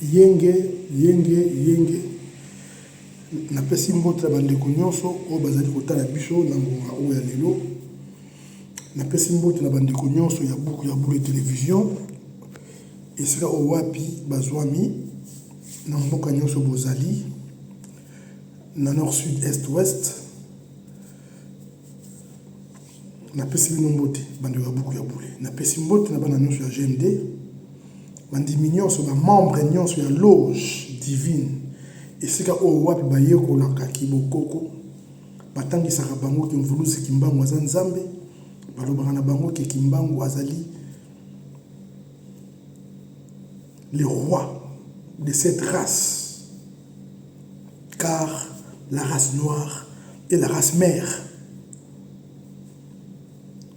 yenge na pesi mbote bande nyonso o bazali kotala biso na ngonga o ya lelo na pesi mbote na bande nyonso ya buku télévision esika o wapi bazwami na mboka nyonso bozali na nord sud est ouest na pesi bino mbote bande ya buku na pesi mbote na bana nyonso ya GMD bandimi nyonso ba membre nyonso ya loge divine esika o wapi bayekolaka kibokoko batangisaka bango ke mvuluzi kimbangu aza nzambe balobaka na bango ke kimbangu azali le roi de cette race, car la race noire est la race mère.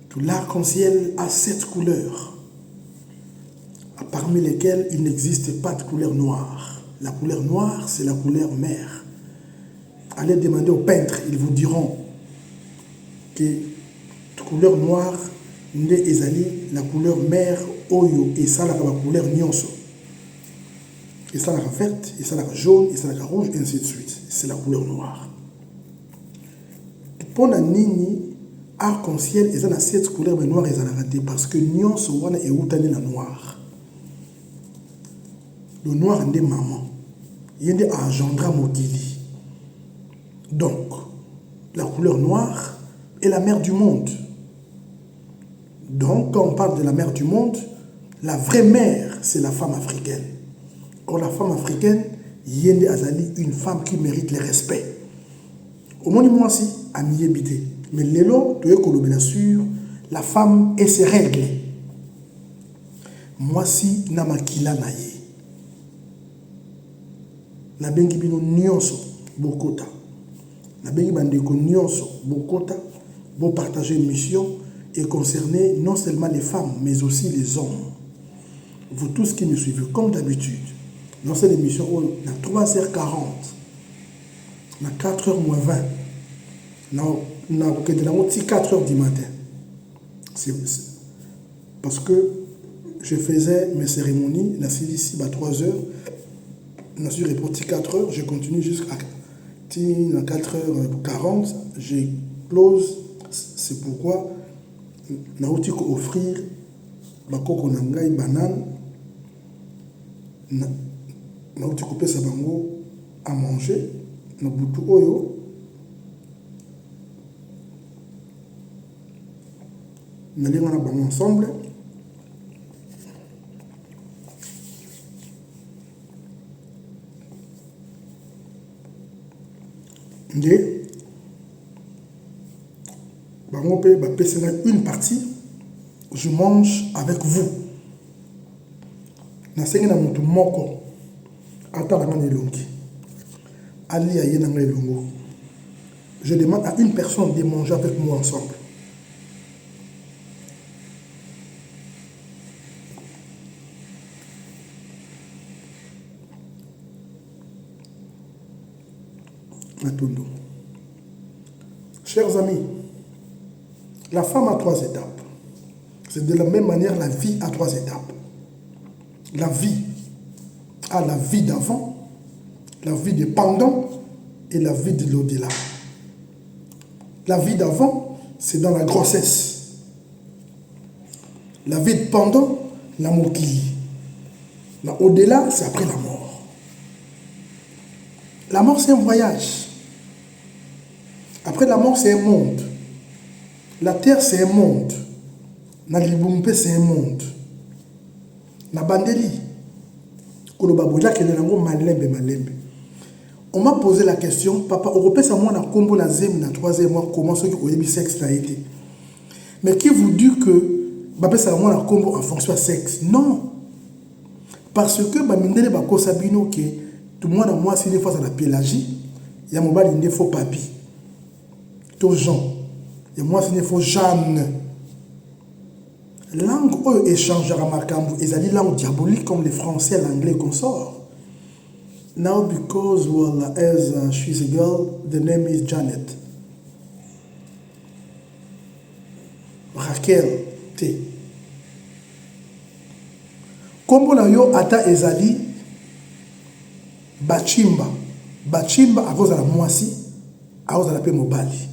Que l'arc-en-ciel a 7 couleurs, parmi lesquelles il n'existe pas de couleur noire. La couleur noire, c'est la couleur mère. Allez demander aux peintres, ils vous diront que la couleur noire, la couleur mère, oyo, et ça, la couleur nyonso. Et ça, la verte, et ça, la jaune, et ça, la rouge, et ainsi de suite. C'est la couleur noire. Pour la nini, arc-en-ciel, et ça, la 7 couleurs, mais noire, et ça, la raté, parce que nyonso, wana, et outane la noire. Le noir, c'est maman. Il y a engendra Mokili. Donc, la couleur noire est la mère du monde. Donc, quand on parle de la mère du monde, la vraie mère, c'est la femme africaine. Or, la femme africaine, Yende Azali, une femme qui mérite le respect. Au moins, moi aussi, à m'y habiter. Mais l'élo, tu es bien sûr, la femme et ses règles. Moi aussi, namakila naye. Nabengi bino nyonso bokota. Nabengi bandeko nyonso bokota, bo partager une mission et concerner non seulement les femmes, mais aussi les hommes. Vous tous qui me suivez, comme d'habitude, dans cette émission, à 3h40, à 4h moins 20, à 4h du matin. Parce que je faisais mes cérémonies, la ici à 3h, je suis reporté 4h, je continue jusqu'à 4h40, je close. C'est pourquoi je vais offrir bakoko nangai banane. Je vais couper sa bango à manger. Je vais oyo. Je vais bango ensemble. Une partie, je mange avec vous. Je demande à une personne de manger avec moi ensemble. Chers amis, la femme a 3 étapes. C'est de la même manière la vie a 3 étapes. La vie a la vie d'avant, la vie de pendant et la vie de l'au-delà. La vie d'avant, c'est dans la grossesse. La vie de pendant, la mokili. Au-delà, c'est après la mort. La mort, c'est un voyage. Après la mort, c'est un monde. La terre, c'est un monde. Na libumpe, c'est un monde. Na bandeli. On m'a posé la question, papa, Européen, ça moi, na combo la zème, na 3e mois, comment ceux qui ont eu sexe a été. Mais qui vous dit que, papa, ça moi, na combo en fonction de sexe? Non. Parce que, bah, mindele, bah, kosabino, que tout le monde a moi, si des fois, ça la pélagie, il y a mon bal, il faut papi. Tout Jean. Et moi, c'est une fois Jeanne. Langue eux échangent à Makambu, et c'est langue diabolique comme les français, l'anglais qu'on sort. Now, because well, as she's a girl, the name is Janet. Raquel T. Comme la yo ata ezali bachimba bachimba akozala mwasi akozala pe mobali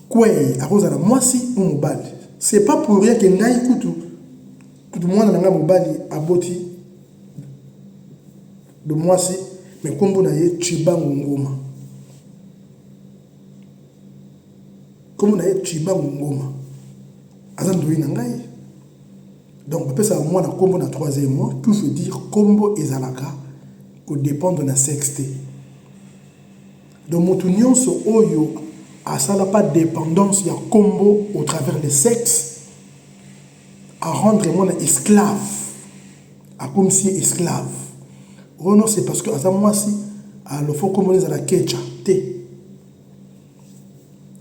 kwei akozala mwasi ou mobali. C'est pas pour rien que ngai kutu mwana nanga mobali aboti de mwasi mais kombo na ye Chibangu Ngoma. Kombo na ye Chibangu Ngoma. Azandoyi na ngai. Donc on peut ça mwana kombo na 3e mois qui veut dire kombo ezalaka au dépend de la sexté. Donc motu nyonso oyo asala pas dépendance ya kombo au travers le sexe à rendre mon esclave à comme si esclave. Oh non, c'est parce que à moi si à le faut comme les à la kecha té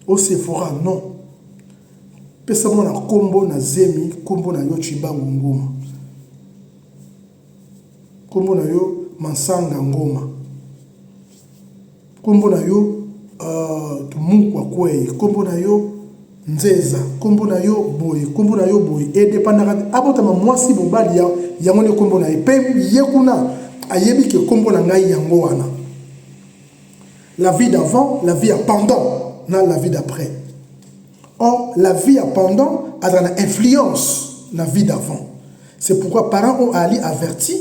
au Sephora non pesa mon na kombo na zemi kombo na yo Chibangu Ngoma kombo na yo Mansanga Ngoma kombo na yo Tumukwa kwei kombo na yo Nzeza kombo na yo boy et dépendant abota ma mwasi bobali ya yango ne kombo na pe yekuna ayebi ke kombo na ngai yango wana. La vie d'avant, la vie à pendant, na la vie d'après. Or la vie à pendant a une influence la vie d'avant. C'est pourquoi parents ont ali averti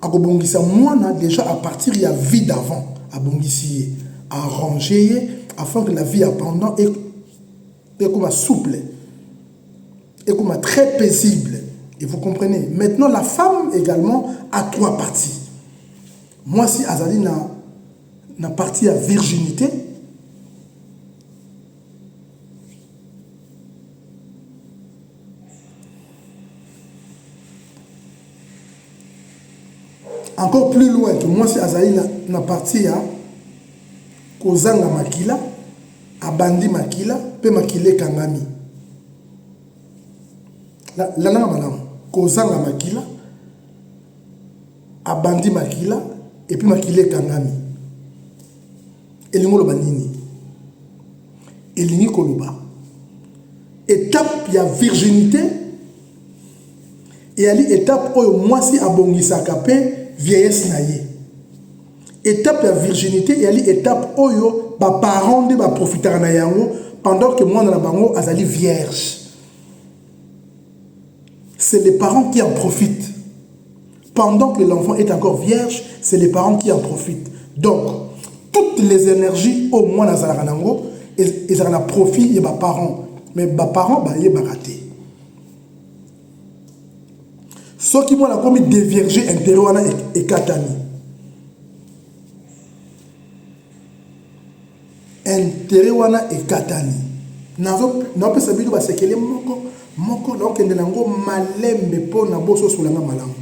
à kobongisa mwana déjà à partir de la vie d'avant à bongisi à ranger afin que la vie à pendant est comme souple et comme très paisible. Et vous comprenez. Maintenant, la femme également a 3 parties. Moi, si Azali n'a partie à virginité, encore plus loin que moi, si Azali n'a partie à Kozanga Makila, à Bandi Makila, pe Makile Kangami. La nana madame, Kozanga Makila, à Bandi Makila, et puis Makile Kangami. Elingo loba nini? Elingi koloba. Étape ya virginité, et ali étape oyo mwasi abongisaka pe vieillesse na ye. Étape de virginité et ali étape oyo ba parents de ba profiter na yango pendant que moi na bango azali vierge. C'est les parents qui en profitent. Pendant que l'enfant est encore vierge, c'est les parents qui en profitent. Donc toutes les énergies au moins na zalaka nango ils en profit et ba parents, mais ba parents ba ye ba raté. Ce qui moi la commis dévierger intérieur wana et katani. Intérêt wana e katani nazo pe sabido ba sekele moko donc ndena ngo malembe po na boso sulanga malamu.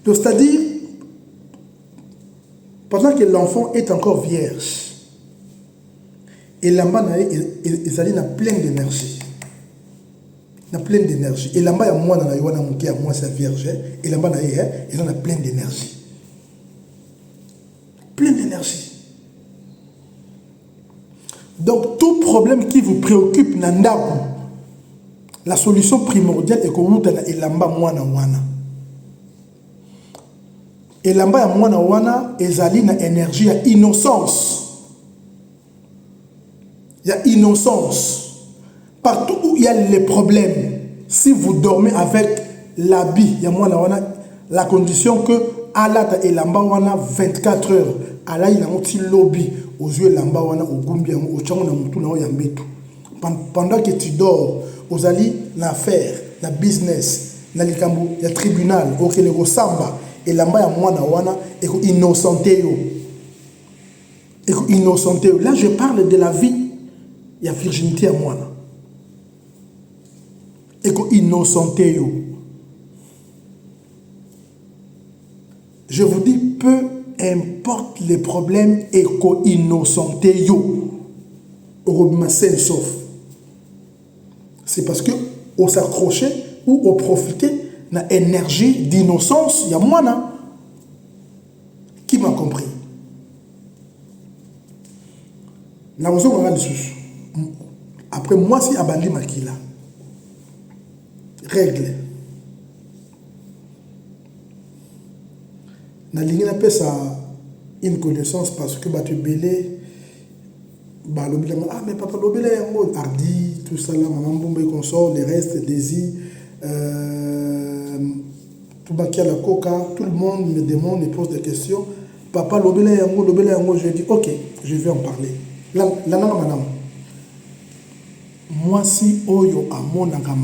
Donc c'est-à-dire pendant que l'enfant est encore vierge et l'amba na ezali na plein d'énergie et l'amba ya mwana na yona moke ya moi sa vierge et l'amba na il en a plein d'énergie. Plein d'énergie. Donc, tout problème qui vous préoccupe, Nandabu, la solution primordiale est que vous avez elamba mwana wana. Elamba ya mwana wana ezali na énergie ya innocence. Il y a innocence. Partout où il y a les problèmes, si vous dormez avec l'habit, il y a mwana wana, la condition que alata elamba wana 24 heures. Ala il a un petit lobby aux yeux lamba wana au gumbi au chango na mutu na ya mbetu. Pendant que tu dors, aux ali na affaire, na business, na likambo ya tribunal, au kele go samba et lamba ya mwana wana et ko innocenté yo. Et ko innocenté yo. Là je parle de la vie ya virginité à mwana. Et ko innocenté yo. Je vous dis peu importe les problèmes éco-innocentés yo sauf c'est parce que on s'accrochait ou on profitait de l'énergie d'innocence il y a moi qui m'a compris après moi si abandi makila règle. Na ligne na pesa une connaissance parce que tu belé bah l'obéla ah mais papa l'obéla est en mode hardi tout ça là maman bombe consort les restes Daisy tout bakia la coca tout le monde me demande me pose des questions papa l'obéla est en mode je dis ok je vais en parler là madame moi si oyo amonaka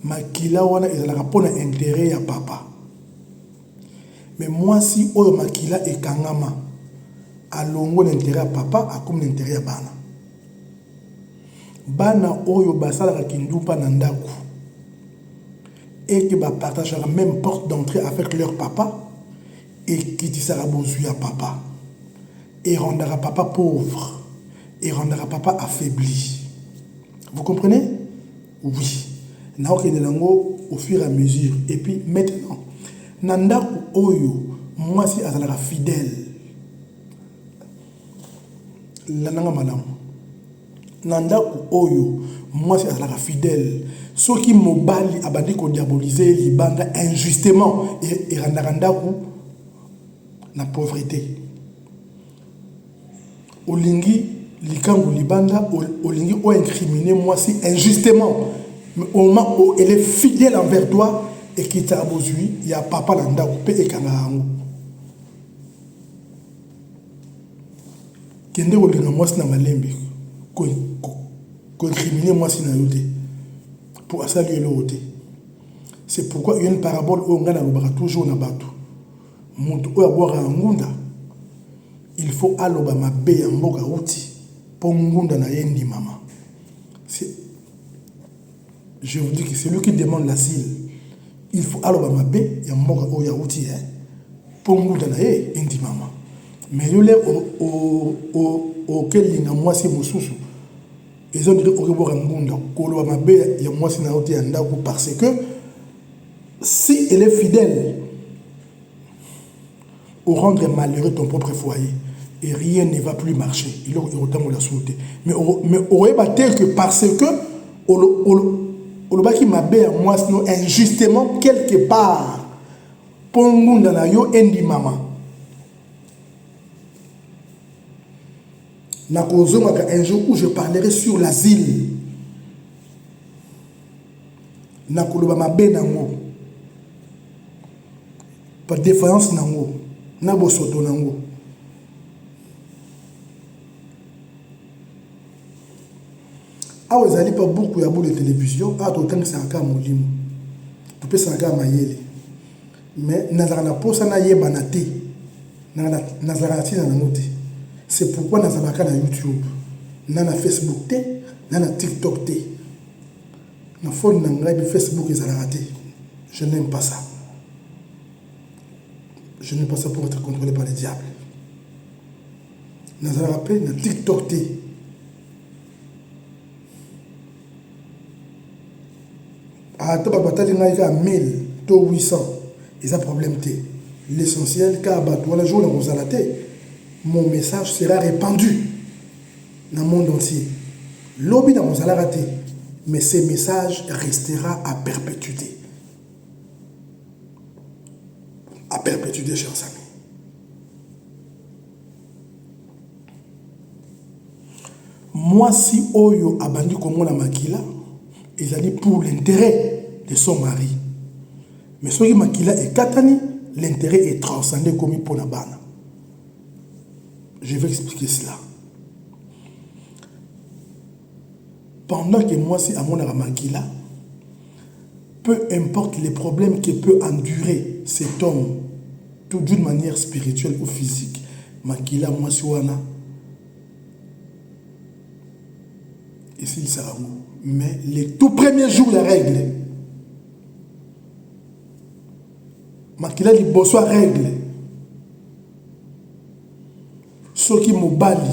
makila wana ezalaka mpona intérêt ya papa mais moi si oyo makila ekangama alongo l'intérêt ya papa akomi l'intérêt ya bana oyo basalaka kindupa na ndako et que bapartageaka même porte d'entrée avec leur papa et kitisaka bozwi ya papa et rendaka papa pauvre et rendra papa affaibli. Vous comprenez? Oui. Au fur et à mesure. Et puis maintenant, Nanda Oyo, moi si azalaka fidèle. Lananga madame. Nanda Oyo, moi si azalaka fidèle. Ceux qui mobali abandi ko diaboliser libanda injustement et randakanda na pauvreté. Olingi likangu libanda olingi o incriminer moi si injustement mais au moment où elle est fidèle envers toi et qui t'a abusé il y a papa landa coupé et kanango kende olinga moi si na malembe ko incriminer moi si na yote pour saluer l'autre. C'est pourquoi il y a une parabole où on a toujours na bateau mutu o abora ngunda il faut aloba mabe ya mboka uti ngunda na yendi mama. Je vous dis que c'est lui qui demande l'asile. Il faut alors mabe ya mboka o ya uti ngunda na yendi mama. Mais yo le o kelinga mwasi mususu. Ils ont dit au reboura ngunda kolo mabe ya mwasi na uti ndako parce que si elle est fidèle au rendre malheureux ton propre foyer et rien ne va plus marcher. Il y a autant de la sauté. Mais on va dire que parce que on va qui m'a bé à moi sinon injustement quelque part pongu dans la yo endi mama. Un jour où je parlerai sur l'asile. Nakoloba ma bé nango. Par défaillance nango. Nabo soto nango. Ah, vous n'allez pas beaucoup à bout de télévision. Ah, autant que c'est un cas molimo. Tu peux s'en faire maïele. Mais nazarana posa na ye banate. Nazarana ti na note. C'est pourquoi nazaraka na YouTube, na Facebook te, na TikTok te. Na phone na ngai Facebook ezalaka. Je n'aime pas ça. Je n'aime pas ça pour être contrôlé par les diables. Nazaraka pe na TikTok te. Ah, tu vas pas 1000, 800. Et ça problème t. L'essentiel, car la journée vous mon message sera répandu dans le monde entier. L'objet dans vous raté, mais ce message restera à perpétuité. À perpétuité, chers amis. Moi, si Oyo abandi comme la makila, ils allaient pour l'intérêt de son mari. Mais ce qui makila est katani, l'intérêt est transcendé comme pour la bana. Je vais expliquer cela. Pendant que moi, si à mon makila, peu importe les problèmes que peut endurer cet homme, tout d'une manière spirituelle ou physique, makila moi si wana, et s'il sera mou. Mais les tout premiers jours, la règle. Makila li bosso règle. Ceux qui m'obali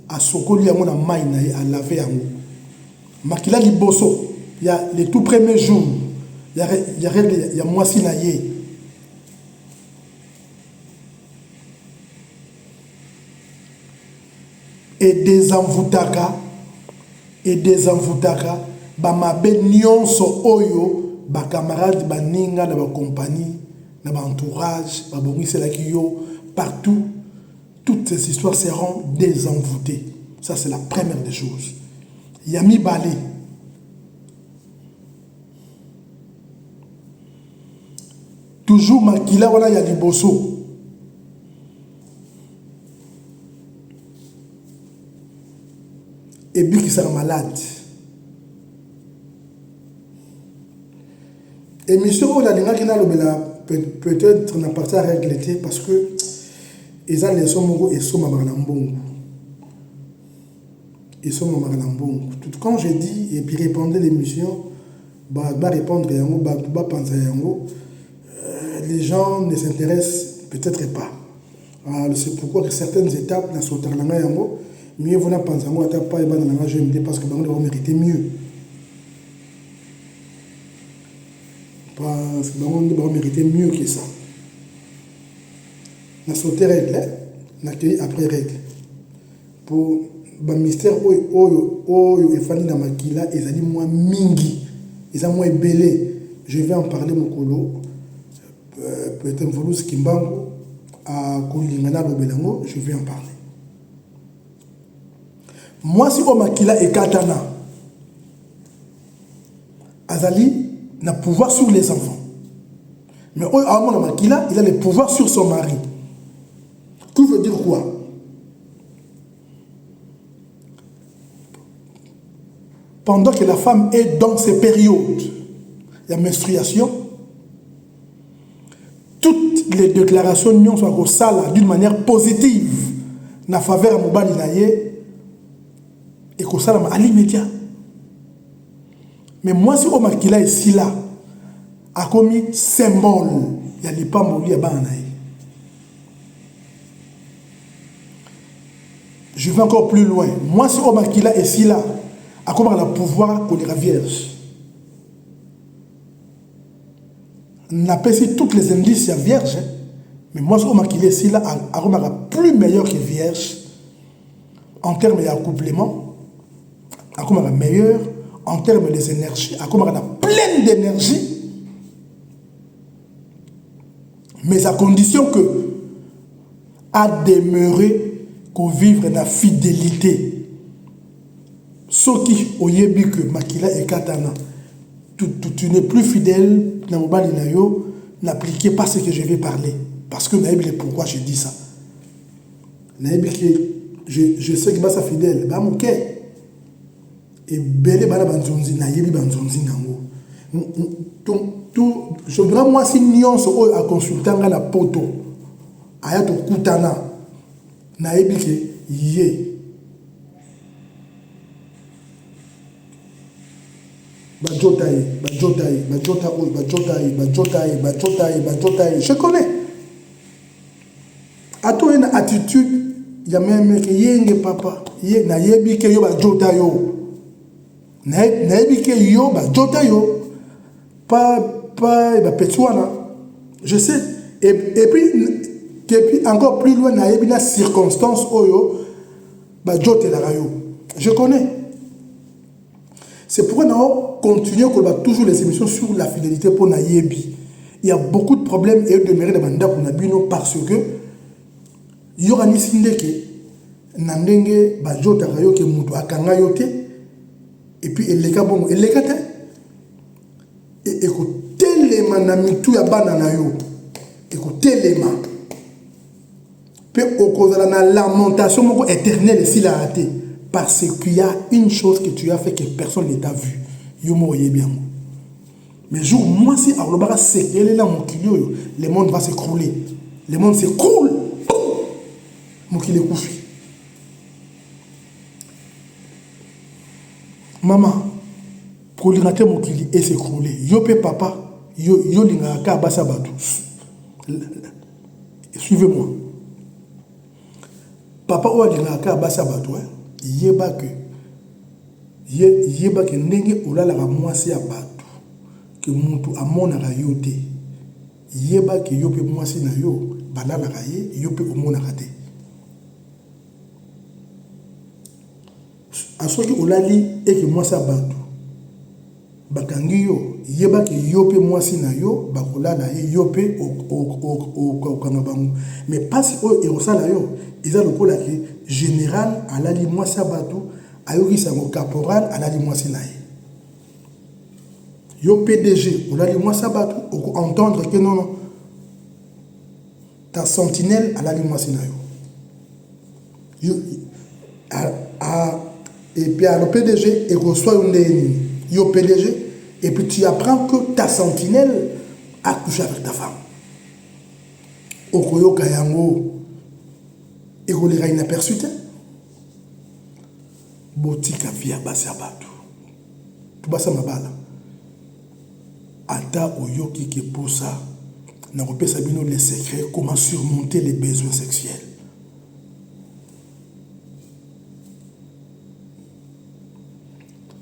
à sokoli à mon maïna à laver à moi. Makila li bosso. Il y a les tout premiers jours. Il y a règle, il y a moi si naïe. Et des envoutaka. Et des envoutaka. ba mabe nyonso oyo ba camarades baninga na ba compagnie na ba entourage ba bongisela ki yo partout, toutes ces histoires seront désenvoûtées. Ça c'est la première des choses. Yami Balé. Toujours makila wala ya liboso. Et puis qui sera malade. Et monsieur Ola qui n'a peut-être n'a pas à regretter parce que ils ont les sommes et sont mabanambongo. Ils sont mabanambongo. Tout quand je dis et puis répondre l'émission, bah répondre yango, bah penser yango. Les gens ne s'intéressent peut-être pas. C'est pourquoi que certaines étapes dans ce terrain yango, mieux vous n'avez pas pas et dans la GMD parce que vous devez mériter mieux. Parce que vous devez mériter mieux que ça. Dans ce règle, l'accueil après règle. Pour le mystère oyo et Fanny Namakila, ils ont dit moins mingi, ils ont moins belé. Je vais en parler mon colo. Peut-être Volus Kimbango à Kolingana Lobelango, je vais en parler. Moi, si Omakila et Katana, Azali n'a pouvoir sur les enfants. Mais Omakila, il a le pouvoir sur son mari. Que veut dire quoi? Pendant que la femme est dans ces périodes, la menstruation, toutes les déclarations sont sales d'une manière positive na faveur à Mobali Naye et que ça à l'immédiat. Mais moi, si Omakila est si là, a commis symbole, il n'y a pas mourir à Banaï. Je vais encore plus loin. Moi, si Omakila est si là, a commis le pouvoir pour les vierges. N'a pas si toutes les indices vierges, mais moi, ce qui est ici, là, a plus meilleur que vierge en termes d'accouplement, a meilleur en termes des énergies, a plein d'énergie, mais à condition que à demeurer qu'on vivre dans la fidélité. Ce qui, au yebi que Makila et Katana, tu n'es plus fidèle, n'appliquez pas ce que je vais parler. Parce que naïb, pourquoi je dis ça. Naïb, je sais que c'est fidèle. Bah, mon cœur. Et belé, bah, banzonzi, naïb, banzonzi, nango. Je voudrais, moi, si nous sommes à consulter la poto, à être koutana, naïb, yé. Je connais. A toi une attitude, il y a même que yenge papa, na yebi ke yo ba jota yo. Na yebi ke yo ba jota yo. Pas ba petouana. Je sais. Et puis encore plus loin na yebi na circonstance oyo ba jota la rayo. Je connais. C'est pourquoi nous continuons toujours les émissions sur la fidélité pour Nayebi. Il y a beaucoup de problèmes et de mérite de Banda pour Nabino parce que il y aura ni sindeke nandenge bajota rayo ke mutu akanga yote et puis eleka bongo eleka te et écoutez-les na mitu ya bana na yo écoutez-les pe okozala na lamentation moko éternelle si la raté. Parce qu'il y a une chose que tu as fait que personne ne t'a vu. Bien. Mais jour, moi, si Arlobara s'éclaire là, le monde va s'écrouler. Le monde s'écroule. Mon qu'il est couché. Maman, pour l'irater, mon qu'il est s'écrouler. Yopé papa, yo l'ingaka basa batou. Suivez-moi. Papa ou l'ingaka basa batou. Yeba que ndenge olala ka mwasi ya bato que mutu amona ka yote yeba que yope mwasi na yo balala ka ye yope omona ka te asoki olali et que mwasi ya bato bakangi yo yeba ke yo pe mwasi na yo bakola na yo pe au kanga bango mais pas o erosala yo eza lokola ke général alali mwasi abatu ayokisa ngo caporal alali mwasi na ye yo PDG olali mwasi abatu oko entendre que non non ta sentinelle alali mwasi na yo et puis le PDG et reçoit une yo PDG et puis tu apprends que ta sentinelle a couché avec ta femme. Okoyo kayango et rolera inaperçu te. Botika via basabatu. Tu basa mabala. Ata oyoki ke posa na repesa bino les secrets comment surmonter les besoins sexuels.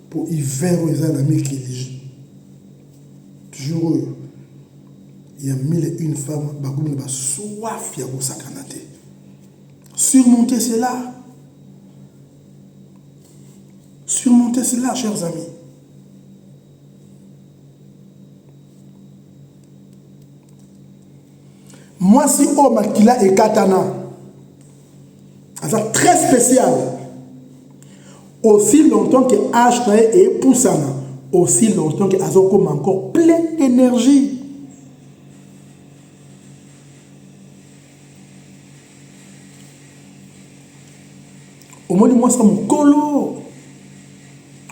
Pour hiver aux amis qui toujours il y a 1001 femmes qui ont soif de sacanate. Surmonter cela. Surmonter cela, chers amis. Moi, si homme qui a et katana, c'est très spécial. Aussi longtemps que H et Poussana, aussi longtemps que Azokom encore plein d'énergie. Au moins, moi, ça mon colo.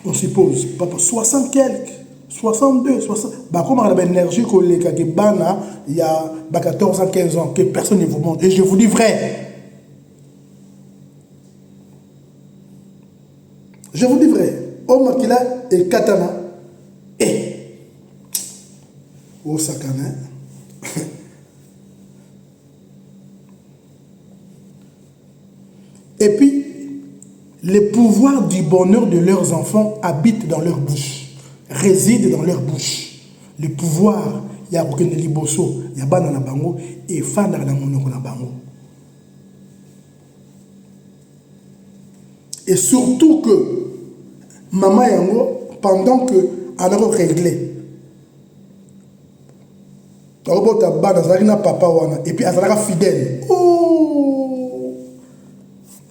On suppose, papa, 60 quelques, 62, 60. Bah, comme on a l'énergie que Bana, il y a 14 ans, 15 ans, que personne ne vous montre. Et je vous dis vrai. Je vous dis vrai, homme qui a et katana et au sakana. Et puis, les pouvoirs du bonheur de leurs enfants habitent dans leur bouche, résident dans leur bouche. Le pouvoir, il y a aucun liboso, il y a banana bango et fan dans la monoko na bango. Et surtout que maman yango, pendant que elle a réglé, et puis elle sera fidèle. Oh!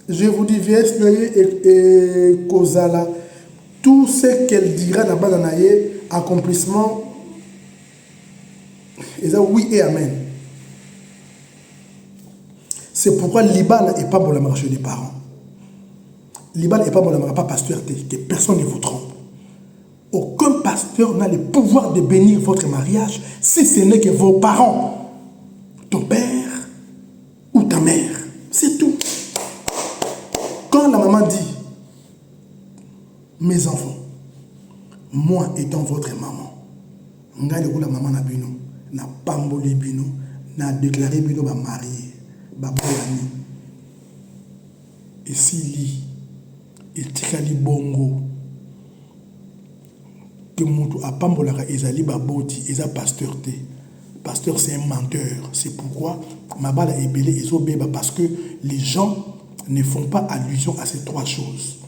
Je vous dis, viens et Kozala, tout ce qu'elle dira là-bas dans accomplissement, et ça, oui et amen. C'est pourquoi l'Ibal n'est pas pour le marché des parents. L'Ibal n'est pas pour le marché, pas pasteur, que personne ne vous trompe. Aucun pasteur n'a le pouvoir de bénir votre mariage si ce n'est que vos parents, ton père ou ta mère. C'est tout. Quand la maman dit, mes enfants, moi étant votre maman, la maman na bino, na pamboli bino, na déclaré bino ba marié, ba boyani. Et si li, et tikali bongo, que moutou a pambolaka ezali ba boti, eza pasteur te. Pasteur c'est un menteur. C'est pourquoi ma balle est belée et parce que les gens ne font pas allusion à ces trois choses.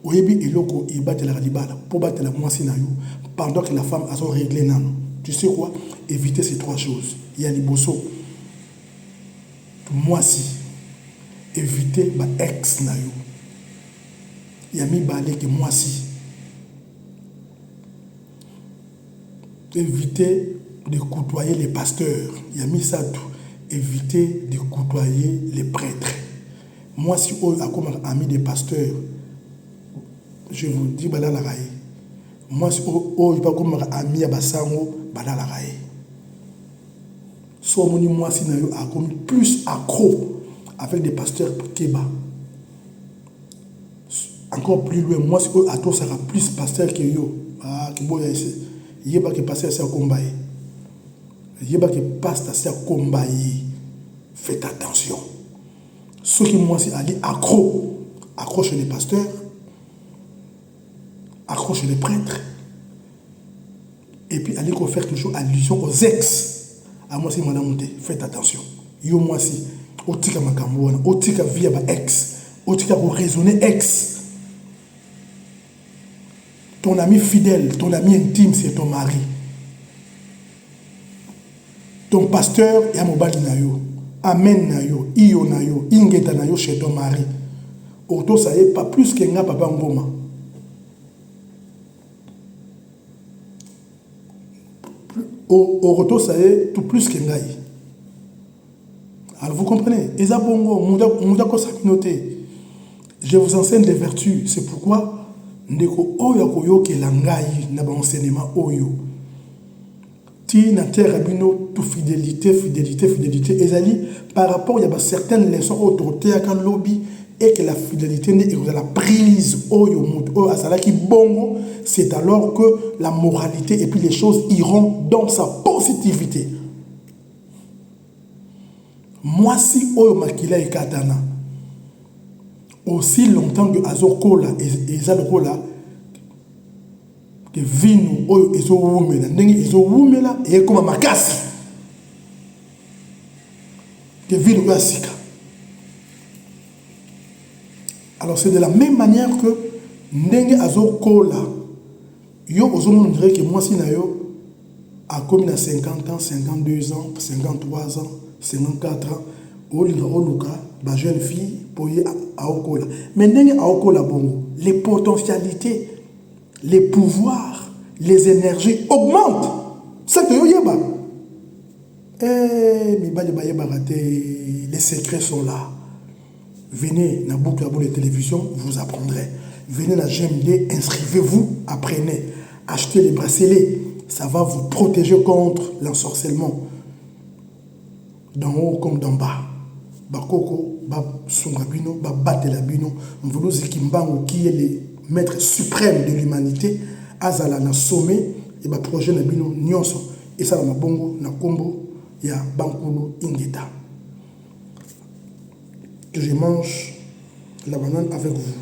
Oyebi eloko ibate la libala pour battre la moisi na yo pendant que la femme a son réglé nano. Tu sais quoi? Éviter ces trois choses. Il y a les bosso. Moisi. Éviter ma ex na yo. Il y a mi balé que moisi. Éviter de côtoyer les pasteurs. Il y a mis ça tout. Éviter de côtoyer les prêtres. Moi, si on a comme ami des pasteurs, je vous dis, bala la raie. Moi, si on a comme ami à Bassango, bala la raie. Soit moi, si on a comme plus accro avec des pasteurs Keba. Encore plus loin, moi, si on a sera plus pasteur que yo. Ah, qui boya ici. Yeba qui passe à ce combat. Yeba qui passe à ce combat. Faites attention. Ceux qui moi c'est aller accro chez les pasteurs, accro chez les prêtres, et puis aller faire toujours allusion aux ex. À moi c'est madame monté. Faites attention. Yo moi si otika makambo, otika via ba ex, otika pour raisonner ex. Ton ami fidèle, ton ami intime, c'est ton mari. Ton pasteur, Yamobali Nayo. Amen Nayo. Iyo Nayo. Ingeta Nayo chez ton mari. Auto, ça y est, pas plus qu'un papa Ngoma. Au retour, ça y est, tout plus qu'un gars. Alors vous comprenez, Eza Bongo, Moudako Sapinoté, je vous enseigne des vertus. C'est pourquoi, Ndeko Oyo Koyo ke langai na ba enseignement Oyo. Ti na terre abino tout fidélité, fidélité, fidélité. Ezali, par rapport, il y a certaines leçons autorités à quand lobby et que la fidélité n'est que la prise Oyo Oyo Asala qui bongo, c'est alors que la moralité et puis les choses iront dans sa positivité. Moi, si Oyo Makila et Katana, aussi longtemps que Azokola et Zadokola, que Vinu Oyo Ezo Wumela, Nengi Ezo Wumela et comme Makasi, que Vinu Asika. Alors c'est de la même manière que Nengi Azokola, yo Ozomon dirait que moi si na yo, à comme à 50 ans, 52 ans, 53 ans, 54 ans, Oluka, ma jeune fille, pour y à Okola. Mais n'est à Okola bongo, les potentialités, les pouvoirs, les énergies augmentent. C'est que yoyeba. Les secrets sont là. Venez dans boucle de télévision, vous apprendrez. Venez dans GMD, inscrivez-vous, apprenez. Achetez les bracelets, ça va vous protéger contre l'ensorcellement. D'en haut comme d'en bas. Bakoko, Sungabino, Batelabino, Mvuluzi Kimbango, qui est le maître suprême de l'humanité, Azala na sommet, et ba projet na bino nyonso, et ça na bongo, na kombo, ya Bankulo Ingeta. Que je mange la banane avec vous.